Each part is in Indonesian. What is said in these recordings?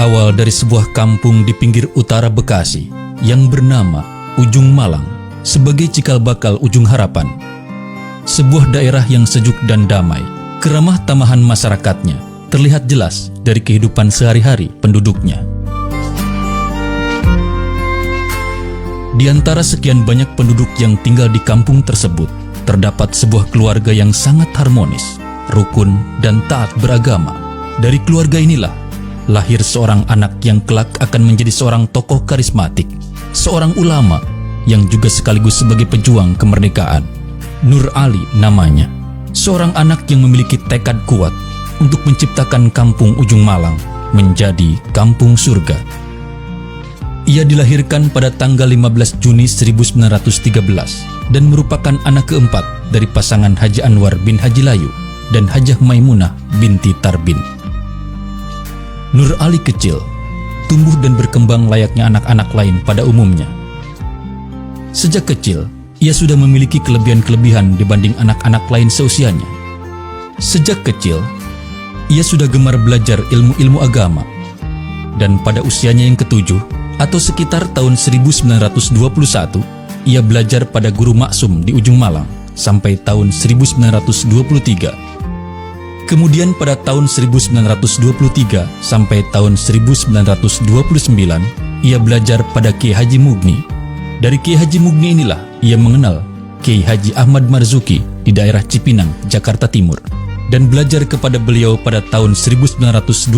berawal dari sebuah kampung di pinggir utara Bekasi yang bernama Ujung Malang sebagai cikal bakal Ujung Harapan. Sebuah daerah yang sejuk dan damai, keramah tamahan masyarakatnya terlihat jelas dari kehidupan sehari-hari penduduknya. Di antara sekian banyak penduduk yang tinggal di kampung tersebut, terdapat sebuah keluarga yang sangat harmonis, rukun, dan taat beragama. Dari keluarga inilah lahir seorang anak yang kelak akan menjadi seorang tokoh karismatik, seorang ulama yang juga sekaligus sebagai pejuang kemerdekaan. Nur Ali namanya, seorang anak yang memiliki tekad kuat untuk menciptakan kampung Ujung Malang menjadi kampung surga. Ia dilahirkan pada tanggal 15 Juni 1913 dan merupakan anak keempat dari pasangan Haji Anwar bin Haji Layu dan Hajah Maimunah binti Tarbin. Nur Ali kecil, tumbuh dan berkembang layaknya anak-anak lain pada umumnya. Sejak kecil, ia sudah memiliki kelebihan-kelebihan dibanding anak-anak lain seusianya. Sejak kecil, ia sudah gemar belajar ilmu-ilmu agama. Dan pada usianya yang ketujuh, atau sekitar tahun 1921, ia belajar pada guru maksum di Ujung Malang sampai tahun 1923. Kemudian pada tahun 1923 sampai tahun 1929, ia belajar pada Kiai Haji Mugni. Dari Kiai Haji Mugni inilah ia mengenal Kiai Haji Ahmad Marzuki di daerah Cipinang, Jakarta Timur, dan belajar kepada beliau pada tahun 1929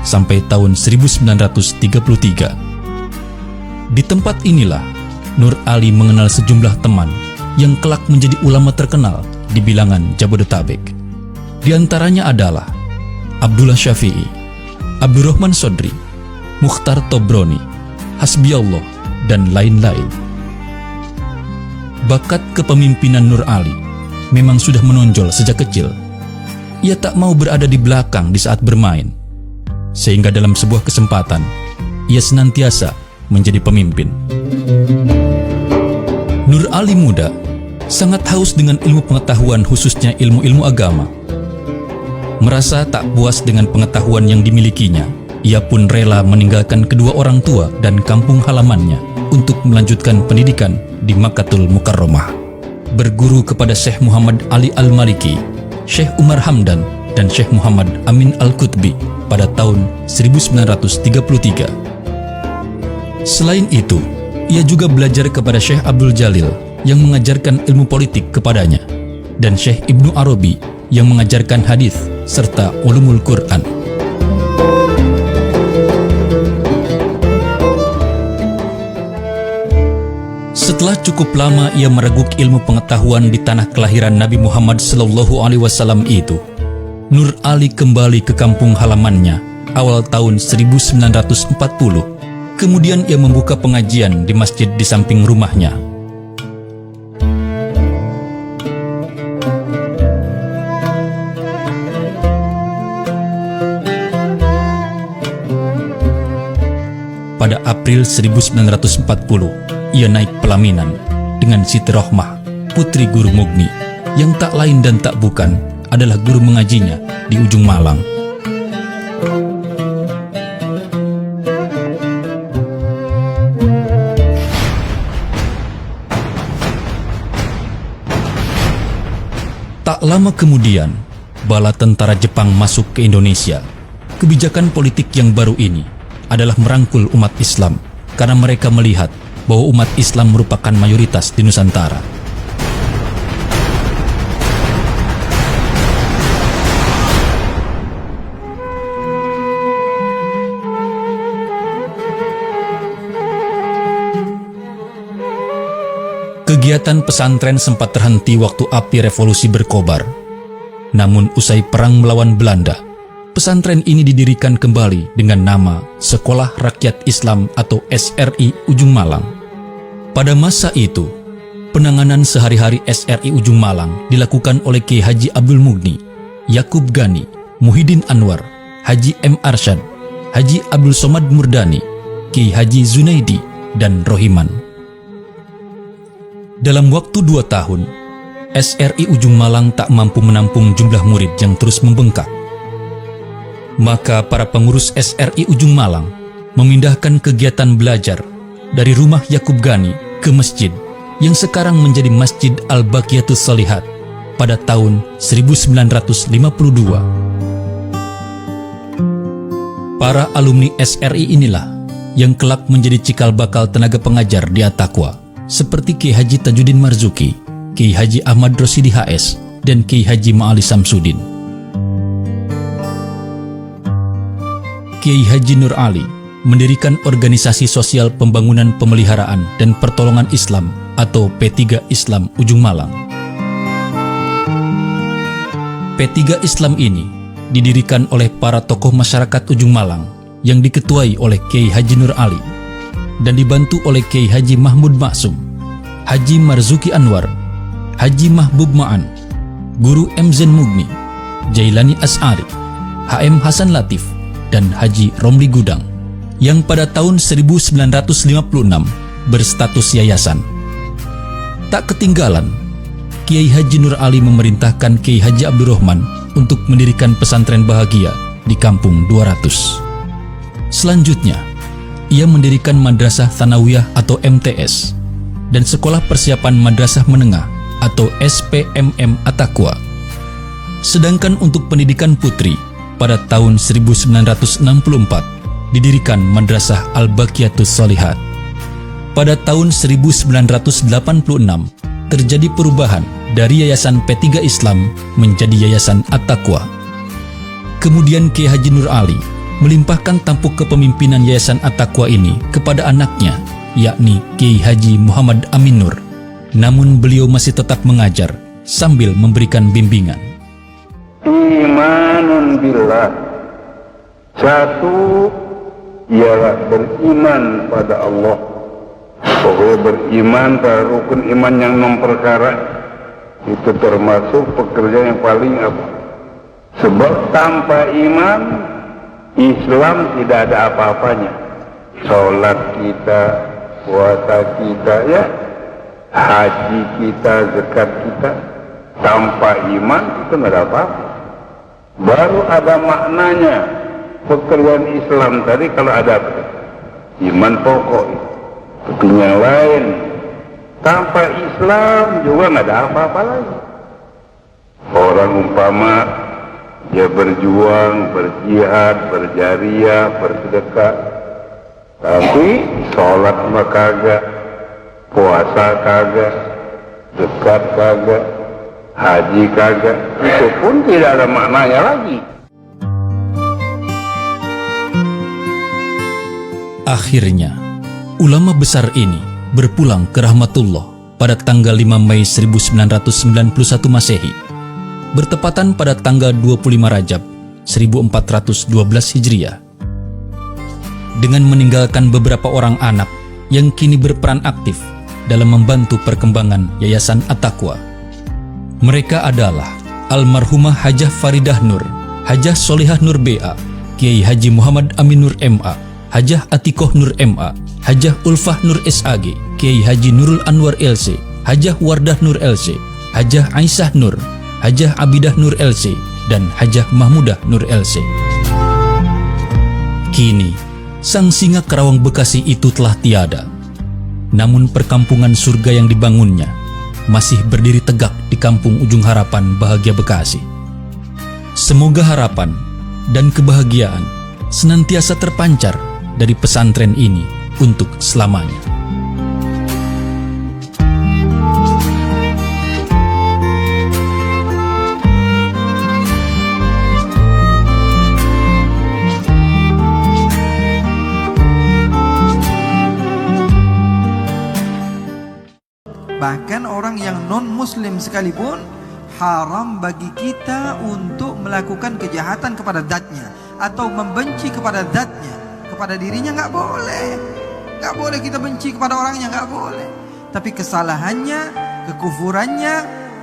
sampai tahun 1933. Di tempat inilah Nur Ali mengenal sejumlah teman yang kelak menjadi ulama terkenal di bilangan Jabodetabek. Di antaranya adalah Abdullah Syafi'i, Abdurrahman Sodri, Mukhtar Tobroni, Hasbiallah, dan lain-lain. Bakat kepemimpinan Nur Ali memang sudah menonjol sejak kecil. Ia tak mau berada di belakang di saat bermain, sehingga dalam sebuah kesempatan, ia senantiasa menjadi pemimpin. Nur Ali muda, sangat haus dengan ilmu pengetahuan khususnya ilmu-ilmu agama. Merasa tak puas dengan pengetahuan yang dimilikinya, ia pun rela meninggalkan kedua orang tua dan kampung halamannya untuk melanjutkan pendidikan di Makkatul Mukarramah. Berguru kepada Syekh Muhammad Ali Al-Maliki, Syekh Umar Hamdan, dan Syekh Muhammad Amin Al-Qutbi pada tahun 1933. Selain itu, ia juga belajar kepada Syekh Abdul Jalil yang mengajarkan ilmu politik kepadanya, dan Syekh Ibnu Arabi yang mengajarkan hadis serta ulumul Quran. Setelah cukup lama ia meraguk ilmu pengetahuan di tanah kelahiran Nabi Muhammad SAW itu, Nur Ali kembali ke kampung halamannya awal tahun 1940. Kemudian ia membuka pengajian di masjid di samping rumahnya. Pada April 1940, ia naik pelaminan dengan Siti Rohmah, putri guru Mugni, yang tak lain dan tak bukan adalah guru mengajinya di Ujung Malang. Tak lama kemudian, bala tentara Jepang masuk ke Indonesia. Kebijakan politik yang baru ini adalah merangkul umat Islam karena mereka melihat bahwa umat Islam merupakan mayoritas di Nusantara. Kegiatan pesantren sempat terhenti waktu api revolusi berkobar. Namun usai perang melawan Belanda, pesantren ini didirikan kembali dengan nama Sekolah Rakyat Islam atau SRI Ujung Malang. Pada masa itu, penanganan sehari-hari SRI Ujung Malang dilakukan oleh Kiai Haji Abdul Mugni, Yakub Gani, Muhyiddin Anwar, Haji M. Arsyad, Haji Abdul Somad Murdani, Kiai Haji Zunaidi, dan Rohiman. Dalam waktu 2 tahun, SRI Ujung Malang tak mampu menampung jumlah murid yang terus membengkak. Maka para pengurus SRI Ujung Malang memindahkan kegiatan belajar dari rumah Yakub Gani ke masjid yang sekarang menjadi Masjid Al-Baqiyatus Shalihat pada tahun 1952. Para alumni SRI inilah yang kelak menjadi cikal bakal tenaga pengajar di At-Taqwa, seperti Kiai Haji Tajuddin Marzuki, Kiai Haji Ahmad Rosidi HS, dan Kiai Haji Ma'ali Samsudin. Kiai Haji Nur Ali mendirikan Organisasi Sosial Pembangunan Pemeliharaan dan Pertolongan Islam atau P3 Islam Ujung Malang. P3 Islam ini didirikan oleh para tokoh masyarakat Ujung Malang yang diketuai oleh Kiai Haji Nur Ali dan dibantu oleh Kiai Haji Mahmud Maksum, Haji Marzuki Anwar, Haji Mahbub Ma'an, Guru M. Zen Mugni, Jailani As'ari, HM Hasan Latif, dan Haji Romli Gudang, yang pada tahun 1956 berstatus yayasan. Tak ketinggalan, Kiai Haji Nur Ali memerintahkan Kiai Haji Abdurrahman untuk mendirikan pesantren Bahagia di Kampung 200. Selanjutnya, ia mendirikan Madrasah Tsanawiyah atau MTS dan Sekolah Persiapan Madrasah Menengah atau SPMM At-Taqwa. Sedangkan untuk pendidikan putri, pada tahun 1964 didirikan Madrasah Al-Baqiyatus Shalihat. Pada tahun 1986 terjadi perubahan dari Yayasan P3 Islam menjadi Yayasan At-Taqwa. Kemudian Kiai Haji Nur Ali melimpahkan tampuk kepemimpinan Yayasan At-Taqwa ini kepada anaknya, yakni Kiai Haji Muhammad Amin Nur. Namun beliau masih tetap mengajar sambil memberikan bimbingan. Imanun billah, satu ialah beriman pada Allah. Pokoknya beriman pada rukun iman yang 6 perkara itu termasuk pekerjaan yang paling apa? Sebab tanpa iman Islam tidak ada apa-apanya. Salat kita, puasa kita, ya, haji kita, zakat kita, tanpa iman itu nggak ada apa-apa. Baru ada maknanya pekerjaan Islam tadi kalau ada iman pokok. Tapi yang lain tanpa Islam juga nggak ada apa-apa lagi. Orang umpama dia berjuang, berjihad, berjariah, bersedekah, tapi sholat mah kagak, puasa kagak, zakat kagak, haji kagak, itu pun tidak ada maknanya lagi. Akhirnya, ulama besar ini berpulang ke rahmatullah pada tanggal 5 Mei 1991 Masehi, bertepatan pada tanggal 25 Rajab 1412 Hijriah. Dengan meninggalkan beberapa orang anak yang kini berperan aktif dalam membantu perkembangan Yayasan At-Taqwa. Mereka adalah almarhumah Hajah Faridah Nur, Hajah Solihah Nur BA, Kiai Haji Muhammad Amin Nur MA, Hajah Atikoh Nur MA, Hajah Ulfah Nur SAG, Kiai Haji Nurul Anwar LC, Hajah Wardah Nur LC, Hajah Aisyah Nur, Hajah Abidah Nur LC, dan Hajah Mahmudah Nur LC. Kini, sang singa Karawang Bekasi itu telah tiada. Namun perkampungan surga yang dibangunnya masih berdiri tegak di Kampung Ujung Harapan, Bahagia Bekasi. Semoga harapan dan kebahagiaan senantiasa terpancar dari pesantren ini untuk selamanya. Bahkan orang yang non-muslim sekalipun haram bagi kita untuk melakukan kejahatan kepada zatnya atau membenci kepada zatnya, kepada dirinya nggak boleh. Nggak boleh kita benci kepada orangnya, nggak boleh. Tapi kesalahannya, kekufurannya,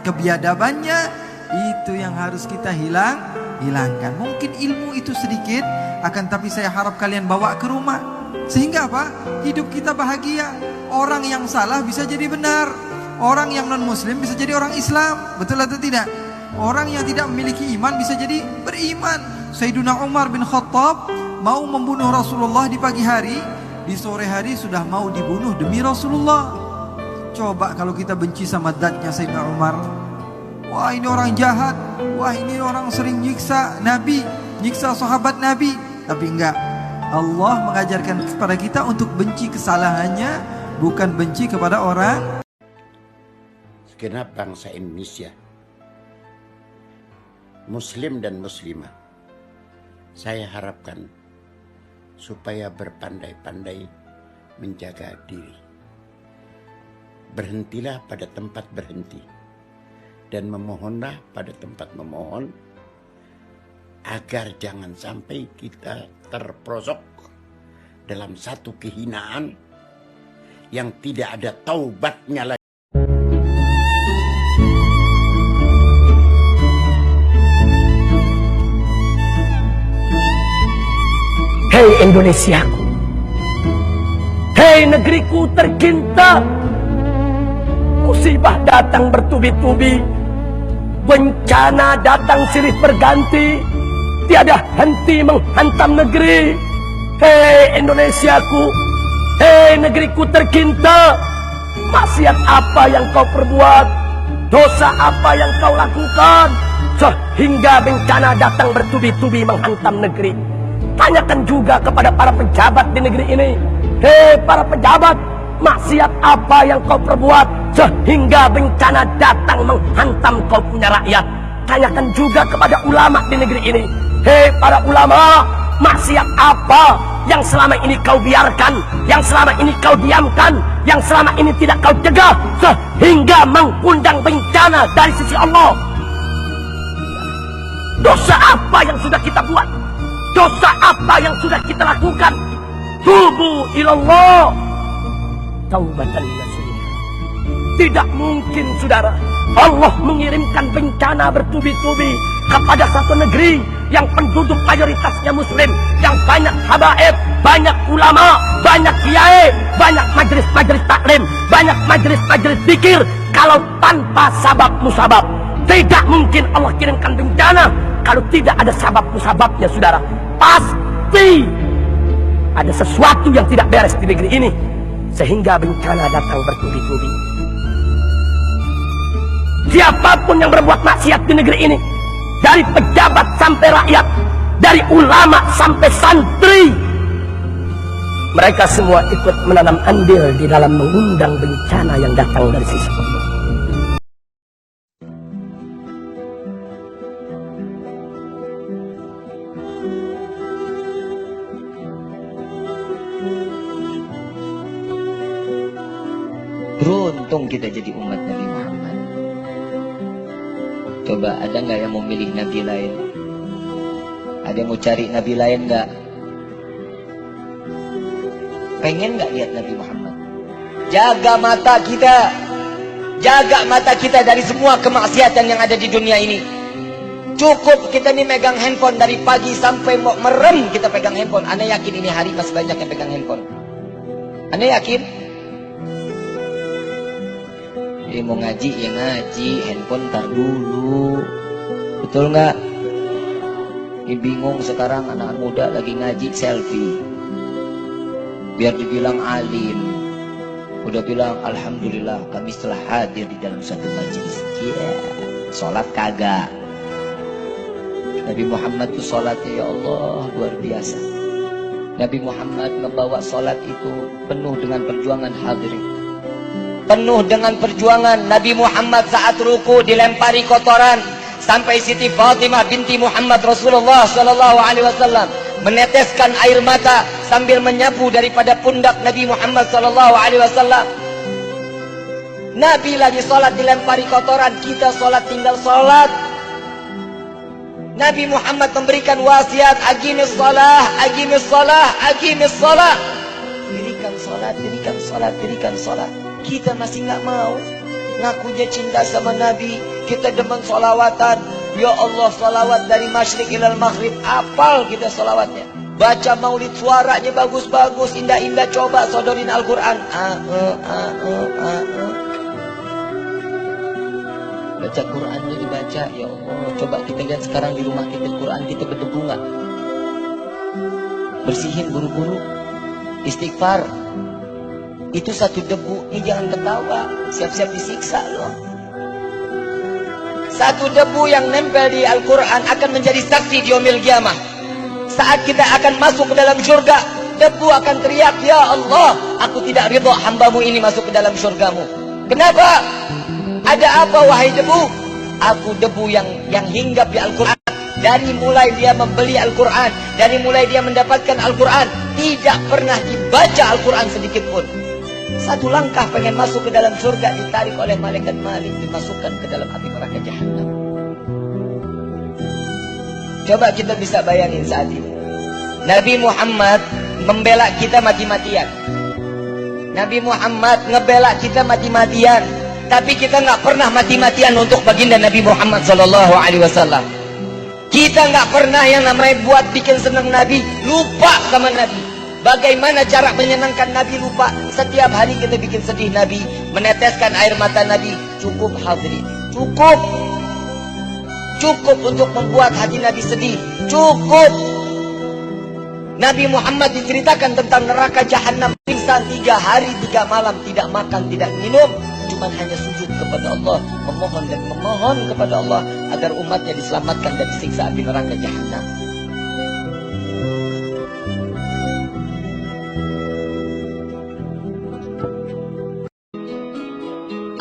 kebiadabannya, itu yang harus kita hilangkan. Mungkin ilmu itu sedikit, akan tapi saya harap kalian bawa ke rumah. Sehingga apa? Hidup kita bahagia. Orang yang salah bisa jadi benar. Orang yang non-muslim bisa jadi orang Islam. Betul atau tidak? Orang yang tidak memiliki iman bisa jadi beriman. Sayyiduna Umar bin Khattab mau membunuh Rasulullah di pagi hari, di sore hari sudah mau dibunuh demi Rasulullah. Coba kalau kita benci sama zatnya Sayyidina Umar, wah ini orang jahat, wah ini orang sering nyiksa Nabi, nyiksa sahabat Nabi. Tapi enggak, Allah mengajarkan kepada kita untuk benci kesalahannya, bukan benci kepada orang. Segenap bangsa Indonesia, Muslim dan Muslimah, saya harapkan supaya berpandai-pandai menjaga diri. Berhentilah pada tempat berhenti dan memohonlah pada tempat memohon, agar jangan sampai kita terperosok dalam satu kehinaan yang tidak ada taubatnya lagi. Hei Indonesiaku, hei negeriku tercinta, musibah datang bertubi-tubi, bencana datang silih berganti, tiada henti menghantam negeri. Hei Indonesiaku, hei negeriku tercinta, maksiat apa yang kau perbuat, dosa apa yang kau lakukan, sehingga bencana datang bertubi-tubi menghantam negeri. Tanyakan juga kepada para pejabat di negeri ini. Hei para pejabat, maksiat apa yang kau perbuat sehingga bencana datang menghantam kau punya rakyat? Tanyakan juga kepada ulama di negeri ini. Hei para ulama, maksiat apa yang selama ini kau biarkan, yang selama ini kau diamkan, yang selama ini tidak kau cegah sehingga mengundang bencana dari sisi Allah? Dosa apa yang sudah kita buat? Dosa apa yang sudah kita lakukan? Tubu ilallah taubatan nasuha. Tidak mungkin saudara Allah mengirimkan bencana bertubi-tubi kepada satu negeri yang penduduk mayoritasnya muslim, yang banyak habaib, banyak ulama, banyak kiai, banyak majelis-majelis taklim, banyak majelis-majelis zikir. Kalau tanpa sabab musabab, tidak mungkin Allah kirimkan bencana. Kalau tidak ada sabab musababnya saudara, pasti ada sesuatu yang tidak beres di negeri ini sehingga bencana datang bertubi-tubi. Siapapun yang berbuat maksiat di negeri ini, dari pejabat sampai rakyat, dari ulama sampai santri, mereka semua ikut menanam andil di dalam mengundang bencana yang datang dari sisi Allah. Beruntung kita jadi umat Nabi Muhammad. Coba ada nggak yang mau milih Nabi lain? Ada yang mau cari Nabi lain nggak? Pengen nggak lihat Nabi Muhammad? Jaga mata kita, jaga mata kita dari semua kemaksiatan yang ada di dunia ini. Cukup kita nih megang handphone dari pagi sampai mau merem kita pegang handphone. Anda yakin ini hari masih banyak yang pegang handphone? Anda yakin? Dia mau ngaji ya ngaji, handphone tar dulu. Betul nggak? Dia bingung sekarang anak muda lagi ngaji selfie. Biar dibilang alim. Udah bilang alhamdulillah kami telah hadir di dalam satu majelis. Sholat kagak. Nabi Muhammad itu sholatnya ya Allah luar biasa. Nabi Muhammad membawa sholat itu penuh dengan perjuangan hadirin. Penuh dengan perjuangan. Nabi Muhammad saat ruku dilempari kotoran sampai Siti Fatimah binti Muhammad Rasulullah sallallahu alaihi wasallam meneteskan air mata sambil menyapu daripada pundak Nabi Muhammad sallallahu alaihi wasallam. Nabi lagi salat dilempari kotoran, kita salat tinggal salat. Nabi Muhammad memberikan wasiat, aqimis shalah, aqimis shalah, aqimis shalah. Dirikan salat, dirikan salat, dirikan salat. Kita masih nggak mau. Ngakunya cinta sama Nabi, kita demen solawatan. Ya Allah, solawat dari masyrik ilal maghrib, apal kita solawatnya. Baca maulid suaranya bagus-bagus, indah-indah, coba sodorin Al-Quran. Baca Qurannya dibaca baca, ya Allah. Coba kita lihat sekarang di rumah kita, Quran kita berdebu nggak? Bersihin buru-buru, istighfar. Itu satu debu, ini jangan ketawa, siap-siap disiksa loh. Satu debu yang nempel di Al-Quran akan menjadi saksi di yaumil qiyamah. Saat kita akan masuk ke dalam surga, debu akan teriak, ya Allah, aku tidak ridha hambamu ini masuk ke dalam surgamu. Kenapa? Ada apa wahai debu? Aku debu yang hinggap di Al-Quran. Dari mulai dia membeli Al-Quran, dari mulai dia mendapatkan Al-Quran, tidak pernah dibaca Al-Quran sedikit pun. Satu langkah pengen masuk ke dalam surga, ditarik oleh malaikat Malik, dimasukkan ke dalam api neraka Jahannam. Coba kita bisa bayangin saat ini. Nabi Muhammad membela kita mati-matian. Nabi Muhammad ngebela kita mati-matian. Tapi kita nggak pernah mati-matian untuk baginda Nabi Muhammad SAW. Kita nggak pernah yang namanya buat bikin senang Nabi, lupa sama Nabi. Bagaimana cara menyenangkan Nabi, lupa. Setiap hari kita bikin sedih Nabi, meneteskan air mata Nabi. Cukup hadirin, cukup. Cukup untuk membuat hati Nabi sedih. Cukup. Nabi Muhammad diceritakan tentang neraka Jahannam, pingsan 3 hari 3 malam, tidak makan, tidak minum, cuman hanya sujud kepada Allah, memohon dan memohon kepada Allah agar umatnya diselamatkan dari siksa api neraka Jahannam.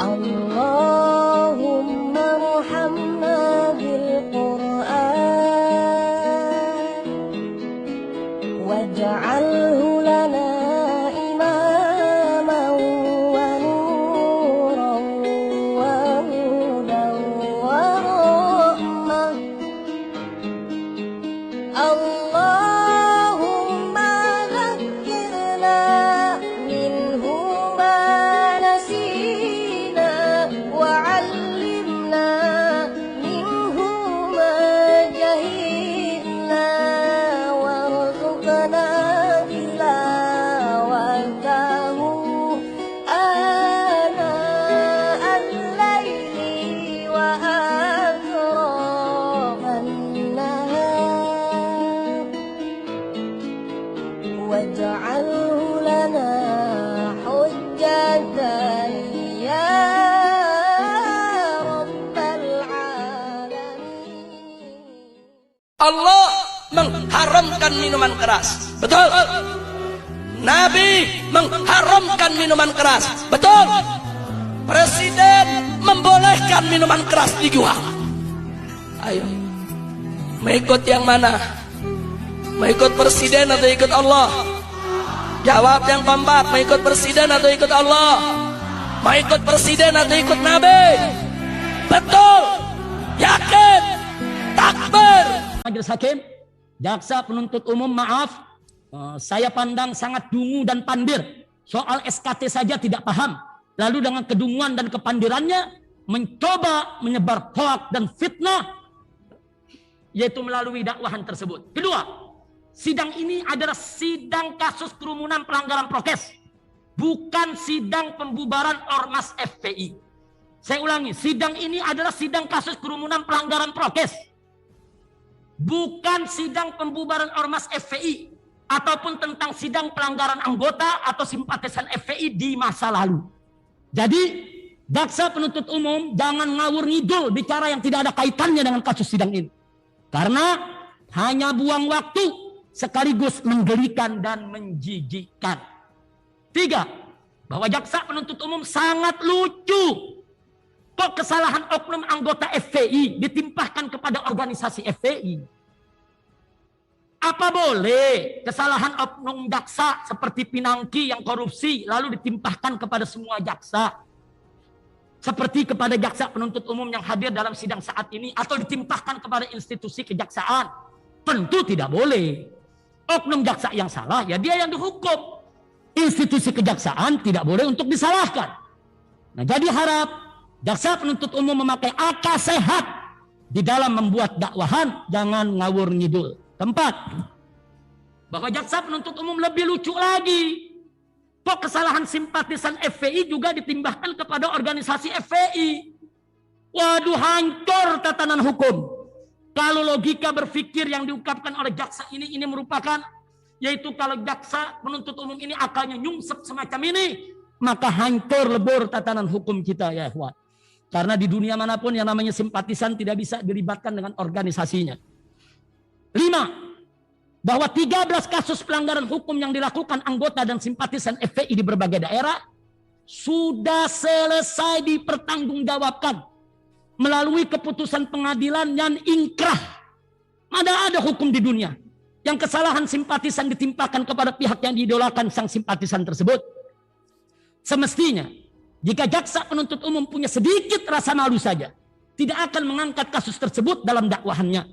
Allahumma arhamna bil Qur'an waj'alhu lana imaman wa nuran wa hudan wa rahmah. Allahumma dhakkirna minhu ma nasina wa 'allimna minhu ma jahilna warzuqna tilawatahu ana al-laili wa atrafan nahar waj'alhu lana hujjatan ya rabbal alamin. Allah mengharamkan minuman keras. Betul. Nabi mengharamkan minuman keras. Betul. Presiden membolehkan minuman keras dijual. Ayo, mau ikut yang mana? Mau ikut presiden atau ikut Allah? Jawab yang keempat. Mau ikut presiden atau ikut Allah? Mau ikut presiden atau ikut Nabi? Betul. Yakin. Takbir. Majelis Hakim, jaksa penuntut umum, maaf, saya pandang sangat dungu dan pandir. Soal SKT saja tidak paham. Lalu dengan kedunguan dan kepandirannya mencoba menyebar hoak dan fitnah, yaitu melalui dakwahan tersebut. Kedua, sidang ini adalah sidang kasus kerumunan pelanggaran prokes, bukan sidang pembubaran Ormas FPI. Saya ulangi, sidang ini adalah sidang kasus kerumunan pelanggaran prokes, bukan sidang pembubaran Ormas FPI ataupun tentang sidang pelanggaran anggota atau simpatisan FPI di masa lalu. Jadi, jaksa penuntut umum jangan ngawur ngidul bicara yang tidak ada kaitannya dengan kasus sidang ini. Karena hanya buang waktu sekaligus menggelikan dan menjijikkan. 3, bahwa jaksa penuntut umum sangat lucu. Kok kesalahan oknum anggota FPI ditimpahkan kepada organisasi FPI? Apa boleh kesalahan oknum jaksa seperti Pinangki yang korupsi lalu ditimpahkan kepada semua jaksa? Seperti kepada jaksa penuntut umum yang hadir dalam sidang saat ini, atau ditimpahkan kepada institusi kejaksaan? Tentu tidak boleh. Oknum jaksa yang salah, ya dia yang dihukum. Institusi kejaksaan tidak boleh untuk disalahkan. Nah, jadi harap jaksa penuntut umum memakai akal sehat di dalam membuat dakwahan, jangan ngawur ngidul. 4, bahwa jaksa penuntut umum lebih lucu lagi. Kok kesalahan simpatisan FPI juga ditimbahkan kepada organisasi FPI? Waduh, hancur tatanan hukum. Kalau logika berpikir yang diungkapkan oleh jaksa ini merupakan, yaitu kalau jaksa penuntut umum ini akalnya nyungsep semacam ini, maka hancur lebur tatanan hukum kita ya ikhwan. Karena di dunia manapun yang namanya simpatisan tidak bisa dilibatkan dengan organisasinya. 5. Bahwa 13 kasus pelanggaran hukum yang dilakukan anggota dan simpatisan FPI di berbagai daerah sudah selesai dipertanggungjawabkan melalui keputusan pengadilan yang ingkrah. Mana ada hukum di dunia yang kesalahan simpatisan ditimpakan kepada pihak yang diidolakan sang simpatisan tersebut. Semestinya, jika jaksa penuntut umum punya sedikit rasa malu saja, tidak akan mengangkat kasus tersebut dalam dakwahannya.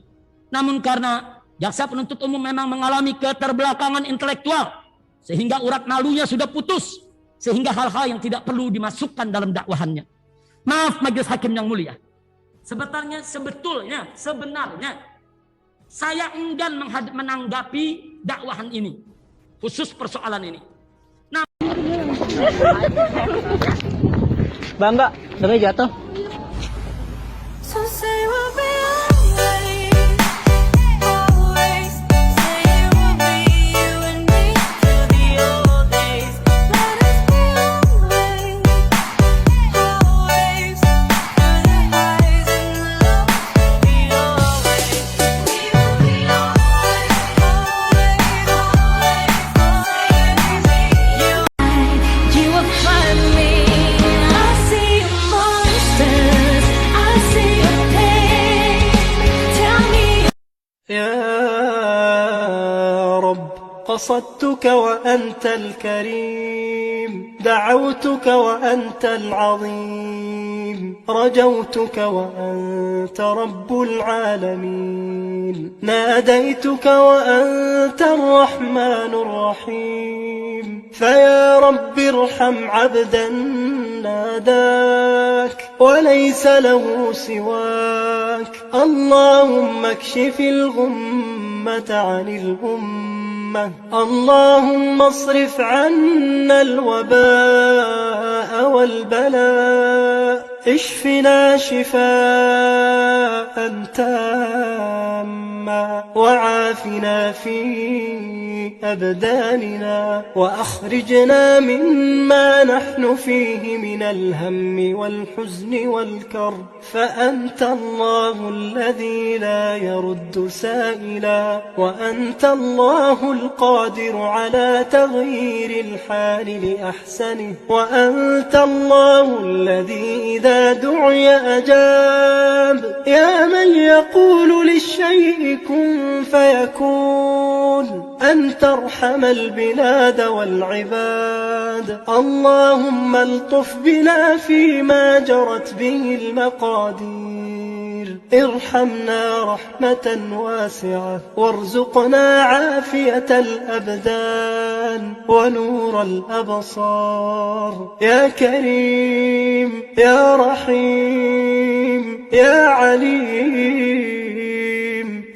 Namun karena jaksa penuntut umum memang mengalami keterbelakangan intelektual, sehingga urat malunya sudah putus, sehingga hal-hal yang tidak perlu dimasukkan dalam dakwahannya. Maaf majelis hakim yang mulia. Sebenarnya saya enggan menanggapi dakwahan ini, khusus persoalan ini. Bangga, dengar jatuh. قصدتك وأنت الكريم دعوتك وأنت العظيم رجوتك وأنت رب العالمين ناديتك وأنت الرحمن الرحيم فيا رب ارحم عبدا ناداك وليس له سواك اللهم اكشف الغمة عن الأمة اللهم اصرف عنا الوباء والبلاء اشفنا شفاء تاما وعافنا في أبداننا وأخرجنا مما نحن فيه من الهم والحزن والكرب فأنت الله الذي لا يرد سائلا وأنت الله القادر على تغيير الحال لأحسنه وأنت الله الذي إذا دعي أجاب يا من يقول للشيء كن فيكون أن ترحم البلاد والعباد اللهم الطف بنا فيما جرت به المقادير ارحمنا رحمة واسعة وارزقنا عافية الأبدان ونور الأبصار يا كريم يا رحيم يا عليم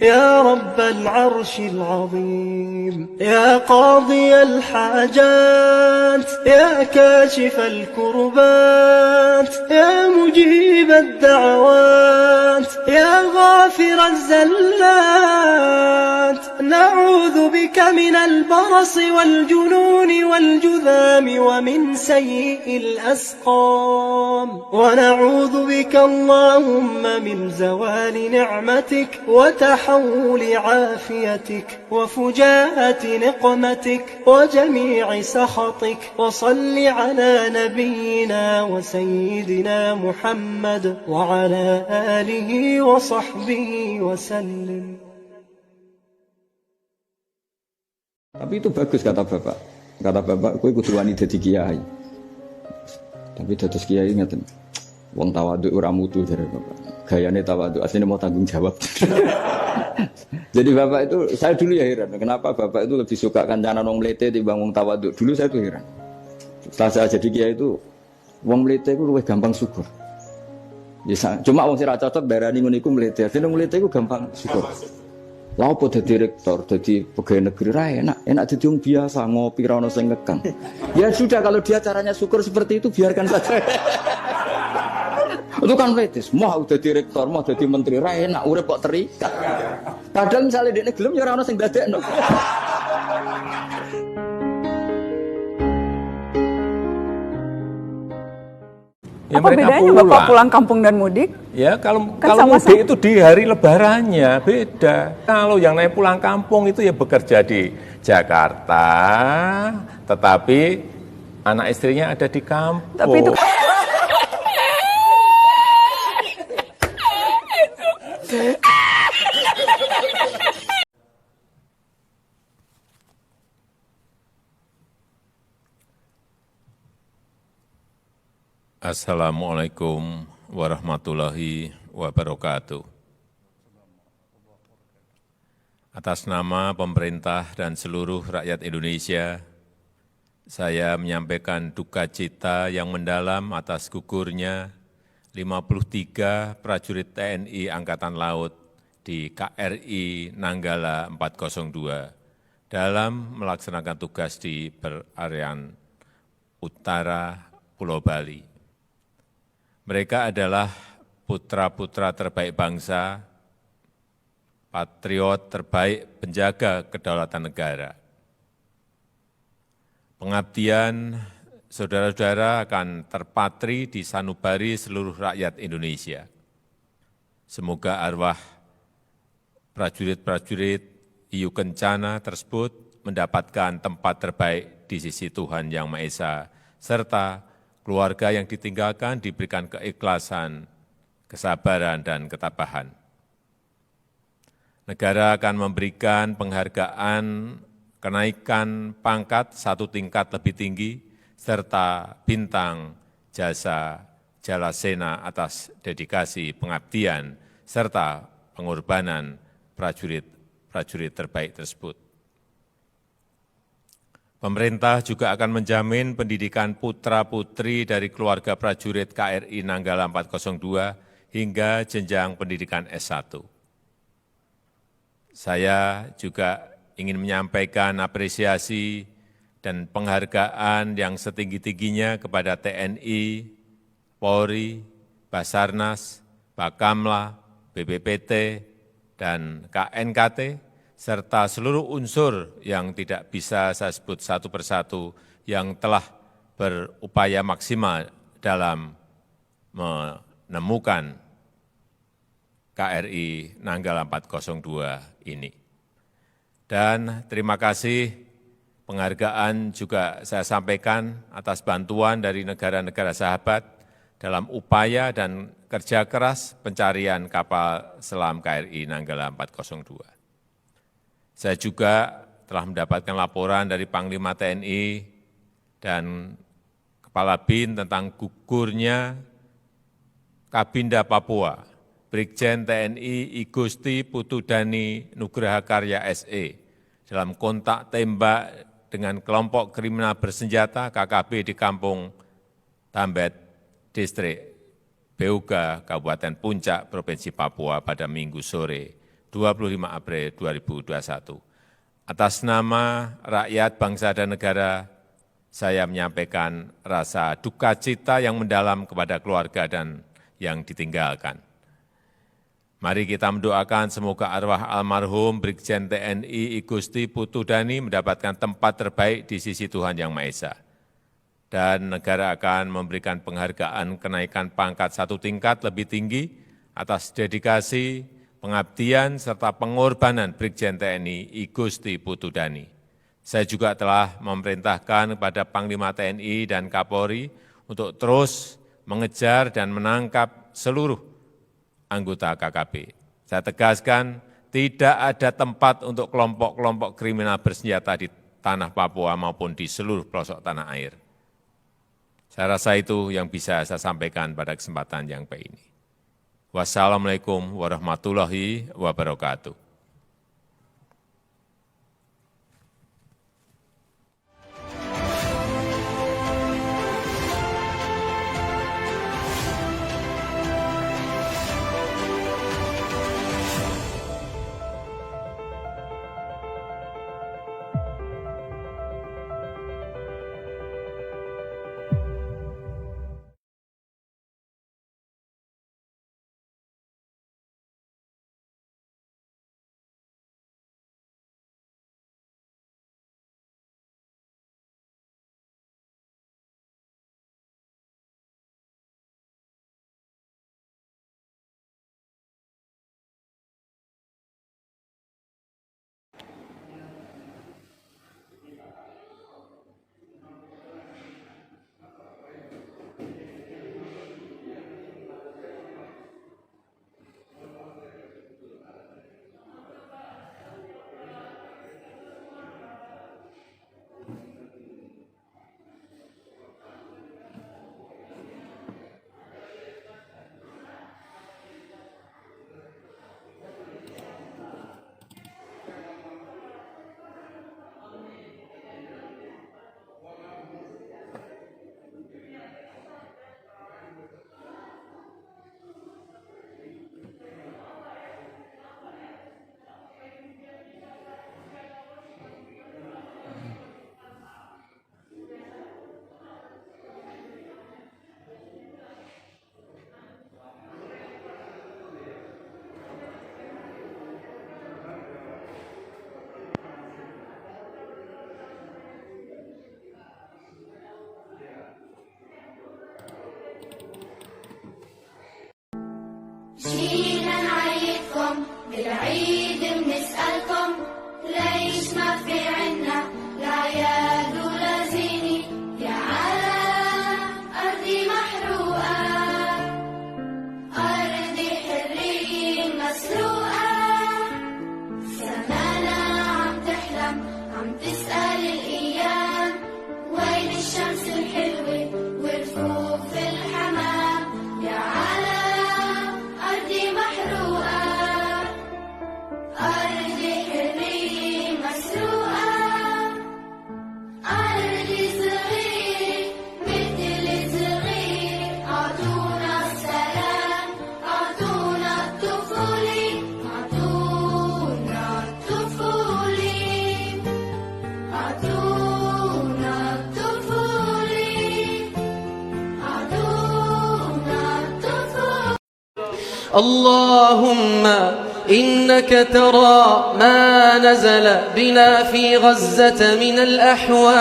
يا رب العرش العظيم يا قاضي الحاجات يا كاشف الكربات يا مجيب الدعوات يا غافر الزلات نعوذ بك من البرص والجنون والجذام ومن سيء الأسقام ونعوذ بك اللهم من زوال نعمتك وتحول عافيتك وفجاءة نقمتك وجميع سخطك وصل على نبينا وسيدنا محمد وعلى آله وصحبه وسلم. Tapi itu bagus kata bapak. Kata bapak, kowe kudu wani dadi kiai. Tapi dados kiai ngeten. Wong tawadhu ora mutu jare bapak. Gayane tawadhu asline mau tanggung jawab. Jadi bapak itu, saya dulu ya heran. Kenapa bapak itu lebih suka kancanan wong mlete timbang wong tawadhu. Dulu saya tuh heran. Setelah saya jadi kiai itu, wong mlete itu luwih gampang syukur. Ya, cuma wong sing ra cocok darani ngono iku mlete. Dene mlete iku gampang syukur. Lah apa dadi rektor, dadi pegawai negeri ra enak dadi wong biasa ngopi ra ono sing ngekang. Ya sudah kalau dia caranya syukur seperti itu biarkan saja. Itu kan etis, mau jadi rektor, mau jadi menteri, ra enak, urip kok terikat. Padahal misalnya dia gelem ya ora ono sing dadekno. Ya, apa bedanya Bapak pulang kampung dan mudik? Ya kalau Kan kalau sama-sama. mudik itu di hari lebarannya beda. Kalau yang naik pulang kampung itu ya bekerja di Jakarta, tetapi anak istrinya ada di kampung. Tapi itu Assalamualaikum warahmatullahi wabarakatuh. Atas nama pemerintah dan seluruh rakyat Indonesia, saya menyampaikan duka cita yang mendalam atas gugurnya 53 prajurit TNI Angkatan Laut di KRI Nanggala 402 dalam melaksanakan tugas di perairan utara Pulau Bali. Mereka adalah putra-putra terbaik bangsa, patriot terbaik penjaga kedaulatan negara. Pengabdian saudara-saudara akan terpatri di sanubari seluruh rakyat Indonesia. Semoga arwah prajurit-prajurit Hiu Kencana tersebut mendapatkan tempat terbaik di sisi Tuhan Yang Maha Esa, serta keluarga yang ditinggalkan diberikan keikhlasan, kesabaran, dan ketabahan. Negara akan memberikan penghargaan kenaikan pangkat 1 tingkat lebih tinggi, serta bintang jasa Jalasena atas dedikasi pengabdian, serta pengorbanan prajurit-prajurit terbaik tersebut. Pemerintah juga akan menjamin pendidikan putra-putri dari keluarga prajurit KRI Nanggala 402 hingga jenjang pendidikan S1. Saya juga ingin menyampaikan apresiasi dan penghargaan yang setinggi-tingginya kepada TNI, Polri, Basarnas, Bakamla, BPPT, dan KNKT, serta seluruh unsur yang tidak bisa saya sebut satu persatu yang telah berupaya maksimal dalam menemukan KRI Nanggala 402 ini. Dan terima kasih penghargaan juga saya sampaikan atas bantuan dari negara-negara sahabat dalam upaya dan kerja keras pencarian kapal selam KRI Nanggala 402. Saya juga telah mendapatkan laporan dari Panglima TNI dan Kepala BIN tentang gugurnya Kabinda Papua, Brigjen TNI I Gusti Putudani Nugraha Karya SE, dalam kontak tembak dengan kelompok kriminal bersenjata KKB di Kampung Tambet, Distrik Beuga, Kabupaten Puncak, Provinsi Papua pada Minggu sore, 25 April 2021. Atas nama rakyat, bangsa, dan negara, saya menyampaikan rasa duka cita yang mendalam kepada keluarga dan yang ditinggalkan. Mari kita mendoakan semoga arwah almarhum Brigjen TNI I Gusti Putudani mendapatkan tempat terbaik di sisi Tuhan Yang Maha Esa. Dan negara akan memberikan penghargaan kenaikan pangkat 1 tingkat lebih tinggi atas dedikasi, pengabdian, serta pengorbanan Brigjen TNI I Gusti Putudani. Saya juga telah memerintahkan kepada Panglima TNI dan Kapolri untuk terus mengejar dan menangkap seluruh anggota KKB. Saya tegaskan, tidak ada tempat untuk kelompok-kelompok kriminal bersenjata di tanah Papua maupun di seluruh pelosok tanah air. Saya rasa itu yang bisa saya sampaikan pada kesempatan yang baik ini. Wassalamualaikum warahmatullahi wabarakatuh. العيد بنسألكم ليش ما في عنا الأعياد ولا زينة يا على أرضي محروقة أرضي حرية مسروقة سمانا عم تحلم عم تسأل الأيام وين الشمس الحلوة ورفوف الحمام يا على أرضي محروقة أرضي حرية مسروقة أرضي صغير مثل صغير أعطونا السلام أعطونا الطفولة أعطونا الطفولة أعطونا الطفولة أعطونا الطفولة اللهم إنك ترى ما نزل بنا في غزة من الأحوال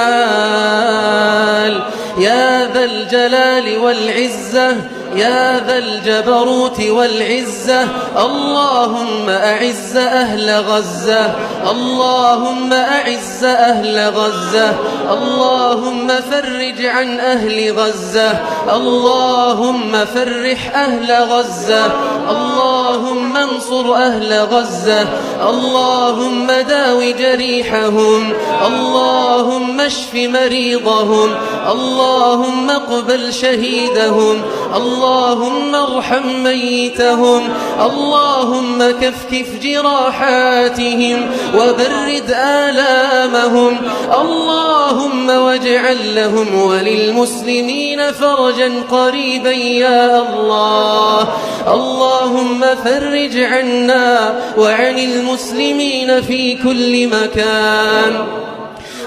يا ذا الجلال والعزة يا ذا الجبروت والعزة اللهم أعز أهل غزة اللهم أعز أهل غزة اللهم فرج عن أهل غزة اللهم فرح أهل غزة اللهم انصر أهل غزة اللهم داو جريحهم اللهم اشف مريضهم اللهم اقبل شهيدهم اللهم ارحم ميتهم اللهم كفكف جراحاتهم وبرد آلامهم اللهم واجعل لهم وللمسلمين فرجا قريبا يا الله اللهم فرج عنا وعن المسلمين في كل مكان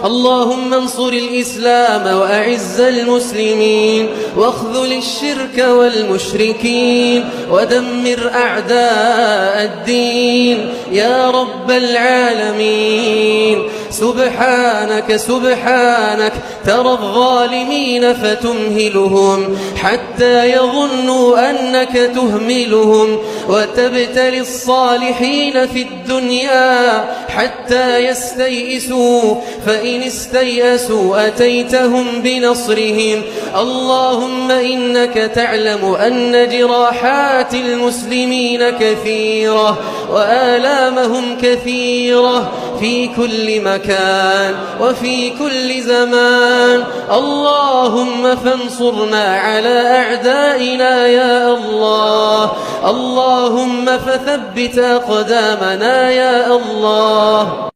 اللهم انصر الإسلام وأعز المسلمين واخذل الشرك والمشركين ودمر أعداء الدين يا رب العالمين سبحانك سبحانك ترى الظالمين فتمهلهم حتى يظنوا أنك تهملهم وتبتلي الصالحين في الدنيا حتى يستيئسوا فإن استيئسوا أتيتهم بنصرهم اللهم إنك تعلم أن جراحات المسلمين كثيرة وآلامهم كثيرة في كل مكان وفي كل زمان اللهم فانصرنا على أعدائنا يا الله اللهم فثبت أقدامنا يا الله.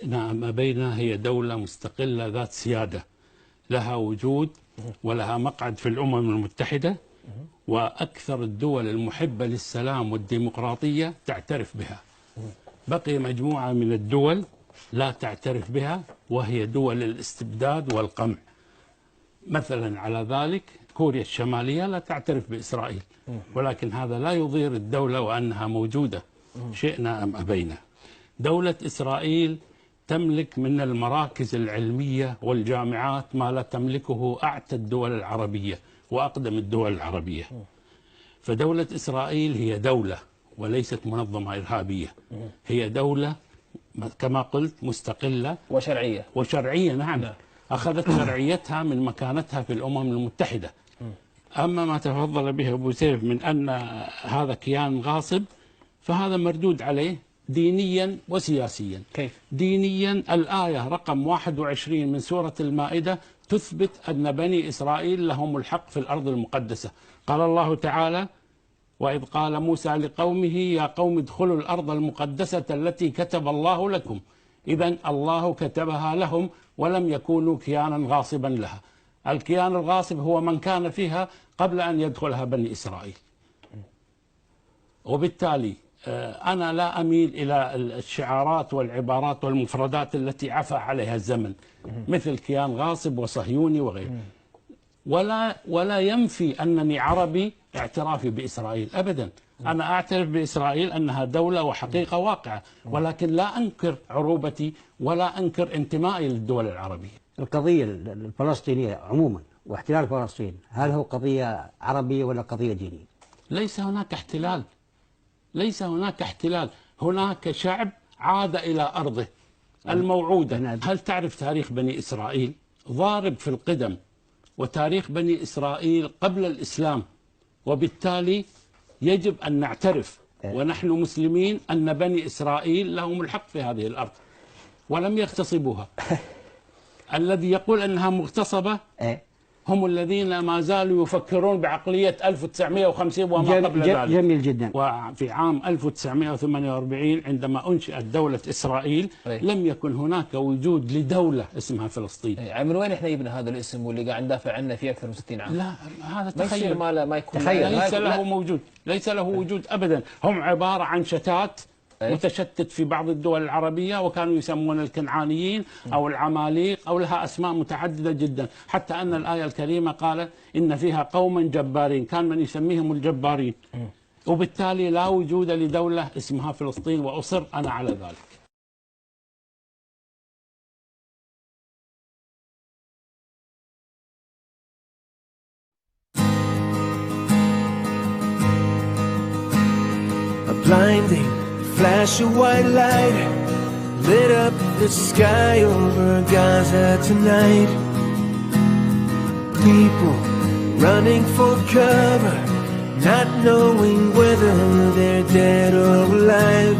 نعم، أبينا هي دولة مستقلة ذات سيادة لها وجود ولها مقعد في الأمم المتحدة، وأكثر الدول المحبة للسلام والديمقراطية تعترف بها. بقي مجموعة من الدول لا تعترف بها وهي دول الاستبداد والقمع. مثلا على ذلك كوريا الشمالية لا تعترف بإسرائيل، ولكن هذا لا يضير الدولة وأنها موجودة شئنا أم أبينا. دولة إسرائيل تملك من المراكز العلمية والجامعات ما لا تملكه أعتى الدول العربية وأقدم الدول العربية. فدولة إسرائيل هي دولة وليست منظمة إرهابية، هي دولة كما قلت مستقلة وشرعية نعم. أخذت شرعيتها من مكانتها في الأمم المتحدة. أما ما تفضل به أبو سيف من أن هذا كيان غاصب فهذا مردود عليه دينيا وسياسيا. كيف؟ دينيا الآية رقم 21 من سورة المائدة تثبت أن بني إسرائيل لهم الحق في الأرض المقدسة. قال الله تعالى: وإذ قال موسى لقومه يا قوم ادخلوا الأرض المقدسة التي كتب الله لكم. إذن الله كتبها لهم ولم يكونوا كيانا غاصبا لها. الكيان الغاصب هو من كان فيها قبل أن يدخلها بني إسرائيل. وبالتالي أنا لا أميل إلى الشعارات والعبارات والمفردات التي عفى عليها الزمن مثل كيان غاصب وصهيوني وغيره. ولا ينفي أنني عربي اعترافي بإسرائيل أبدا. أنا أعترف بإسرائيل أنها دولة وحقيقة واقعة، ولكن لا أنكر عروبتي ولا أنكر انتمائي للدول العربية. القضية الفلسطينية عموما واحتلال فلسطين، هل هو قضية عربية ولا قضية دينية؟ ليس هناك احتلال، ليس هناك احتلال، هناك شعب عاد إلى أرضه الموعودة. هل تعرف تاريخ بني إسرائيل؟ ضارب في القدم، وتاريخ بني إسرائيل قبل الإسلام، وبالتالي يجب أن نعترف ونحن مسلمين أن بني إسرائيل لهم الحق في هذه الأرض ولم يغتصبوها. الذي يقول أنها مغتصبة هم الذين ما زالوا يفكرون بعقلية 1950 وما قبل ذلك. جميل جدا. وفي عام 1948 عندما أنشئت دولة إسرائيل لم يكن هناك وجود لدولة اسمها فلسطين. من وين احنا جبنا هذا الاسم واللي قاعد ندافع عنه في أكثر من 60 عام؟ لا هذا تخيل، ما يكون ليس له موجود، ليس له وجود أبدا. هم عبارة عن شتات متشتت في بعض الدول العربية، وكانوا يسمون الكنعانيين أو العماليق أو لها أسماء متعددة جدا، حتى أن الآية الكريمة قال إن فيها قوما جبارين، كان من يسميهم الجبارين، وبالتالي لا وجود لدولة اسمها فلسطين، وأصر أنا على ذلك. A blinding flash of white light lit up the sky over Gaza tonight. People running for cover, not knowing whether they're dead or alive.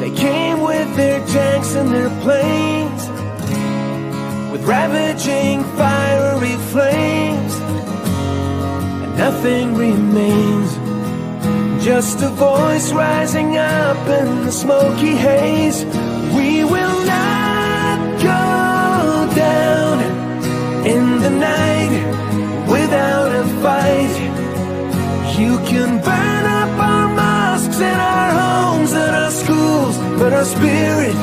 They came with their tanks and their planes, with ravaging fiery flames, and nothing remains. Just a voice rising up in the smoky haze. We will not go down in the night without a fight. You can burn up our mosques and our homes and our schools, but our spirit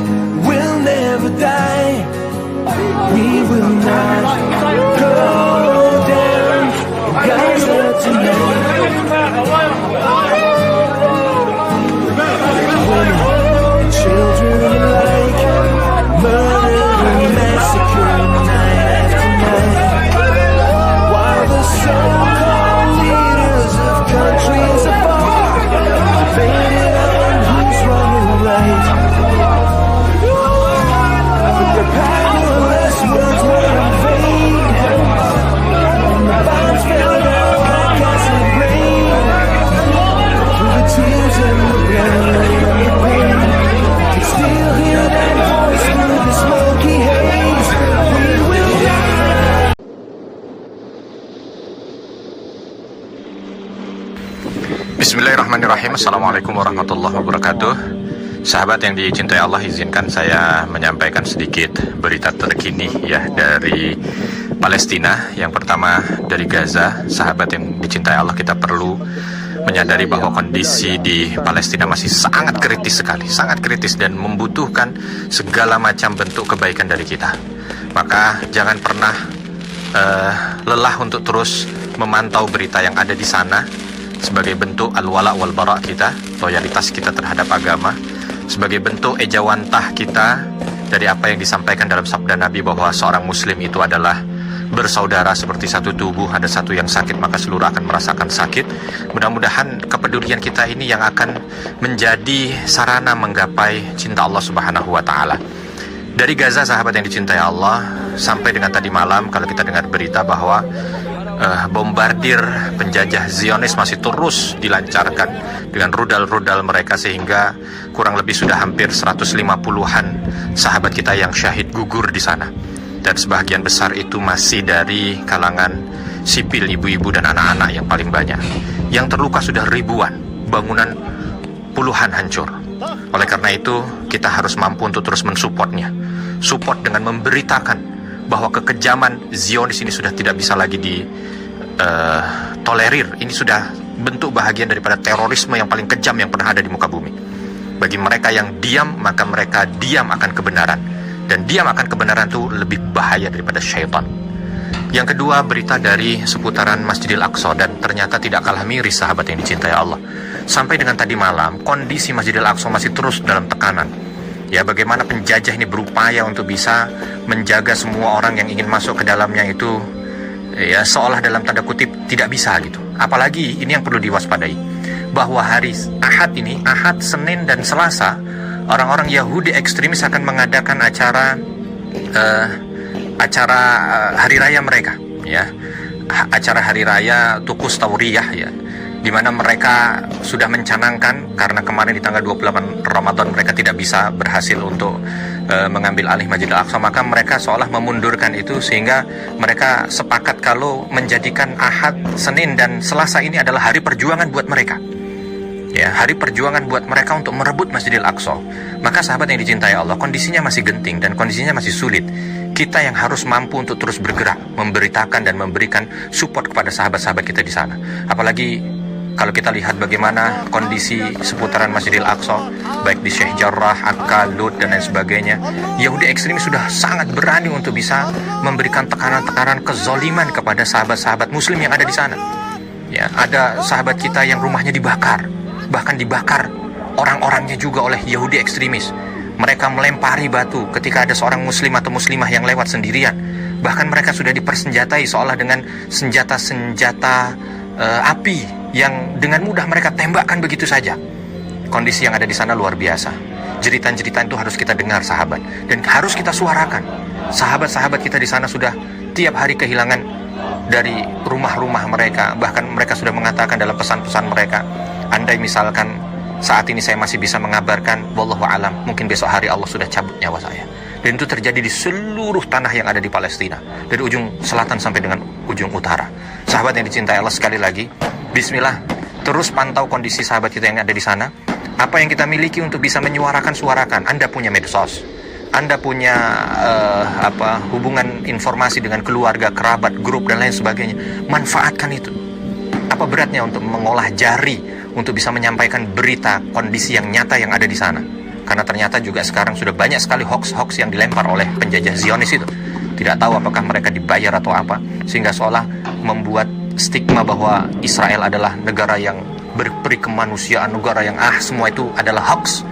will never die. We will not go down in Gaza tonight. Children alike, murdered and massacred night after night, while the so-called leaders of countries afar debated on who's wrong and right. But the powerless words were in vain, and the bombs fell down like acid rain, through the tears and the blood and the pain. Still hear that voice through the smoky haze. We will die. Bismillahirrahmanirrahim. Assalamualaikum warahmatullahi wabarakatuh. Sahabat yang dicintai Allah, izinkan saya menyampaikan sedikit berita terkini ya dari Palestina. Yang pertama dari Gaza. Sahabat yang dicintai Allah, kita perlu menyadari bahwa kondisi di Palestina masih sangat kritis sekali, sangat kritis dan membutuhkan segala macam bentuk kebaikan dari kita. Maka jangan pernah lelah untuk terus memantau berita yang ada di sana sebagai bentuk al-wala wal bara kita, loyalitas kita terhadap agama, sebagai bentuk ejawantah kita dari apa yang disampaikan dalam sabda Nabi bahwa seorang muslim itu adalah bersaudara seperti satu tubuh. Ada satu yang sakit maka seluruh akan merasakan sakit. Mudah-mudahan kepedulian kita ini yang akan menjadi sarana menggapai cinta Allah Subhanahu wa taala. Dari Gaza, sahabat yang dicintai Allah, sampai dengan tadi malam kalau kita dengar berita bahwa bombardir penjajah Zionis masih terus dilancarkan dengan rudal-rudal mereka, sehingga kurang lebih sudah hampir 150-an sahabat kita yang syahid gugur di sana. Dan sebagian besar itu masih dari kalangan sipil, ibu-ibu dan anak-anak yang paling banyak. Yang terluka sudah ribuan, bangunan puluhan hancur. Oleh karena itu, kita harus mampu untuk terus mensupportnya. Support dengan memberitakan bahwa kekejaman Zionis ini sudah tidak bisa lagi ditolerir. Ini sudah bentuk bahagian daripada terorisme yang paling kejam yang pernah ada di muka bumi. Bagi mereka yang diam, maka mereka diam akan kebenaran. Dan diam akan kebenaran itu lebih bahaya daripada syaitan. Yang kedua, berita dari seputaran Masjidil Aqsa, dan ternyata tidak kalah miris sahabat yang dicintai Allah. Sampai dengan tadi malam, kondisi Masjidil Aqsa masih terus dalam tekanan. Ya, bagaimana penjajah ini berupaya untuk bisa menjaga semua orang yang ingin masuk ke dalamnya itu ya seolah dalam tanda kutip tidak bisa gitu. Apalagi ini yang perlu diwaspadai, bahwa hari Ahad ini, Ahad, Senin, dan Selasa, orang-orang Yahudi ekstremis akan mengadakan acara hari raya mereka, ya, acara hari raya Tukus Tauriyah, ya, di mana mereka sudah mencanangkan, karena kemarin di tanggal 28 Ramadan mereka tidak bisa berhasil untuk mengambil alih Masjidil Aqsa, maka mereka seolah memundurkan itu, sehingga mereka sepakat kalau menjadikan Ahad, Senin, dan Selasa ini adalah hari perjuangan buat mereka, ya, hari perjuangan buat mereka untuk merebut Masjidil Aqsa. Maka sahabat yang dicintai Allah, kondisinya masih genting dan kondisinya masih sulit. Kita yang harus mampu untuk terus bergerak, memberitakan dan memberikan support kepada sahabat-sahabat kita di sana. Apalagi kalau kita lihat bagaimana kondisi seputaran Masjidil Aqsa, baik di Sheikh Jarrah, Akka, Lut, dan lain sebagainya, Yahudi ekstremis sudah sangat berani untuk bisa memberikan tekanan-tekanan kezoliman kepada sahabat-sahabat Muslim yang ada di sana. Ya, ada sahabat kita yang rumahnya dibakar, bahkan dibakar orang-orangnya juga oleh Yahudi ekstremis. Mereka melempari batu ketika ada seorang Muslim atau Muslimah yang lewat sendirian. Bahkan mereka sudah dipersenjatai seolah dengan senjata-senjata api yang dengan mudah mereka tembakkan begitu saja. Kondisi yang ada di sana luar biasa. Jeritan-jeritan itu harus kita dengar, sahabat, dan harus kita suarakan. Sahabat-sahabat kita di sana sudah tiap hari kehilangan dari rumah-rumah mereka. Bahkan mereka sudah mengatakan dalam pesan-pesan mereka, andai misalkan saat ini saya masih bisa mengabarkan, wallahu alam, mungkin besok hari Allah sudah cabut nyawa saya. Dan itu terjadi di seluruh tanah yang ada di Palestina, dari ujung selatan sampai dengan ujung utara. Sahabat yang dicintai Allah, sekali lagi, bismillah, terus pantau kondisi sahabat kita yang ada di sana. Apa yang kita miliki untuk bisa suarakan. Anda punya medsos, Anda punya hubungan informasi dengan keluarga, kerabat, grup, dan lain sebagainya. Manfaatkan itu. Apa beratnya untuk mengolah jari untuk bisa menyampaikan berita kondisi yang nyata yang ada di sana? Karena ternyata juga sekarang sudah banyak sekali hoax-hoax yang dilempar oleh penjajah Zionis itu. Tidak tahu apakah mereka dibayar atau apa, sehingga seolah membuat stigma bahwa Israel adalah negara yang berperi kemanusiaan, negara yang semua itu adalah hoax,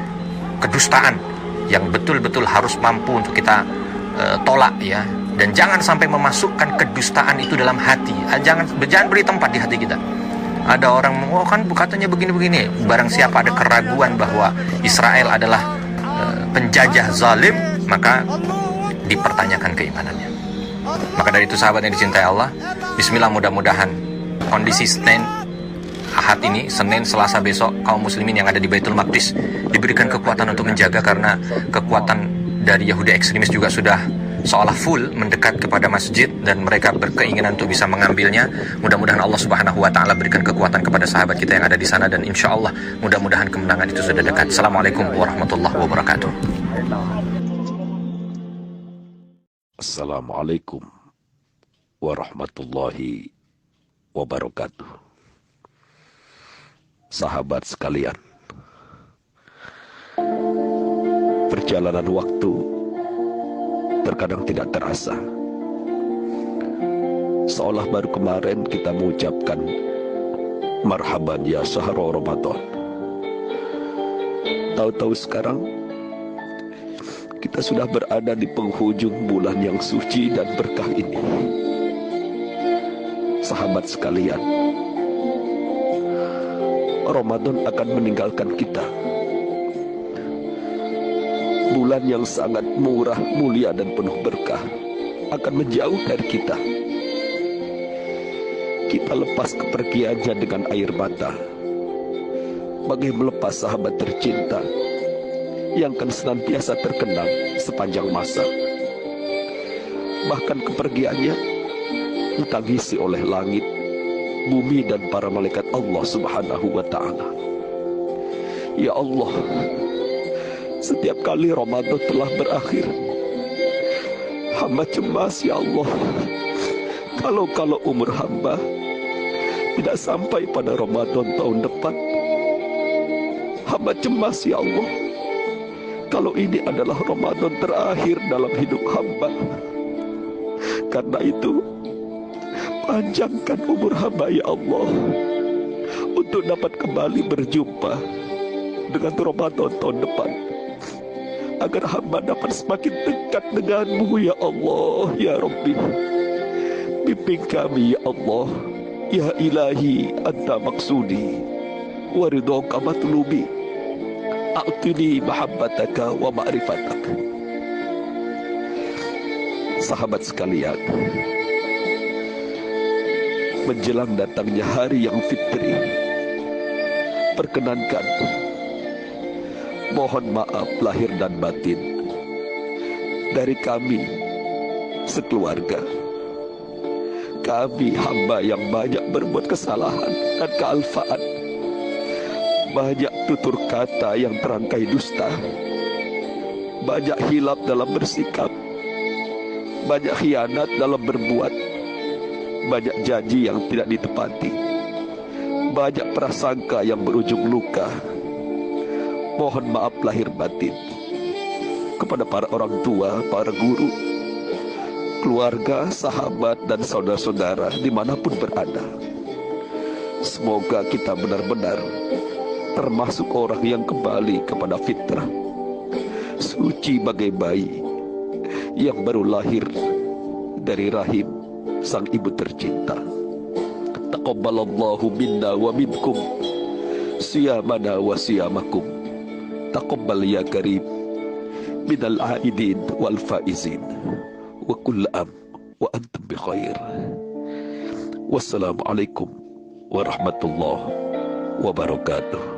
kedustaan, yang betul-betul harus mampu untuk kita tolak, ya. Dan jangan sampai memasukkan kedustaan itu dalam hati. Jangan beri tempat di hati kita. Ada orang, kan katanya begini-begini. Barang siapa ada keraguan bahwa Israel adalah penjajah zalim, maka dipertanyakan keimanannya. Maka dari itu, sahabat yang dicintai Allah, bismillah, mudah-mudahan kondisi Senin, Ahad ini, Senin, Selasa besok, kaum muslimin yang ada di Baitul Maqdis diberikan kekuatan untuk menjaga, karena kekuatan dari Yahudi ekstremis juga sudah seolah full mendekat kepada masjid dan mereka berkeinginan untuk bisa mengambilnya. Mudah-mudahan Allah Subhanahu wa taala berikan kekuatan kepada sahabat kita yang ada di sana, dan insya Allah mudah-mudahan kemenangan itu sudah dekat. Assalamualaikum warahmatullahi wabarakatuh. Assalamualaikum warahmatullahi wabarakatuh. Sahabat sekalian, perjalanan waktu terkadang tidak terasa. Seolah baru kemarin kita mengucapkan marhaban ya syahrul Ramadan. Tahu-tahu sekarang kita sudah berada di penghujung bulan yang suci dan berkah ini. Sahabat sekalian, Ramadan akan meninggalkan kita. Bulan yang sangat murah, mulia, dan penuh berkah akan menjauh dari kita. Kita lepas kepergiannya dengan air mata, bagai melepas sahabat tercinta yang akan senantiasa terkenang sepanjang masa. Bahkan kepergiannya ditangisi oleh langit, bumi, dan para malaikat Allah Subhanahu wa ta'ala. Ya Allah, setiap kali Ramadan telah berakhir, hamba cemas, ya Allah, kalau umur hamba tidak sampai pada Ramadan tahun depan. Hamba cemas, ya Allah, kalau ini adalah Ramadan terakhir dalam hidup hamba. Karena itu, panjangkan umur hamba, ya Allah, untuk dapat kembali berjumpa dengan Ramadan tahun depan, agar hamba dapat semakin dekat denganmu, ya Allah, ya Rabbi. Bimbing kami, ya Allah, Ya ilahi anta maksudi wa ridhaka matlubi. A'tini mahabbataka wa ma'rifataka. Sahabat sekalian, menjelang datangnya hari yang fitri, perkenankan mohon maaf lahir dan batin dari kami sekeluarga. Kami hamba yang banyak berbuat kesalahan dan kealfaan, banyak tutur kata yang terangkai dusta, banyak hilap dalam bersikap, banyak khianat dalam berbuat, banyak janji yang tidak ditepati, banyak prasangka yang berujung luka. Mohon maaf lahir batin kepada para orang tua, para guru, keluarga, sahabat, dan saudara-saudara dimanapun berada. Semoga kita benar-benar termasuk orang yang kembali kepada fitrah, suci bagai bayi yang baru lahir dari rahim sang ibu tercinta. Taqabbalallahu minna wa minkum siyamana wa siyamakum. Taqabbal ya karim minal aidin wal faizin wa kull am wa antum bi khair. Wassalamualaikum warahmatullahi wabarakatuh.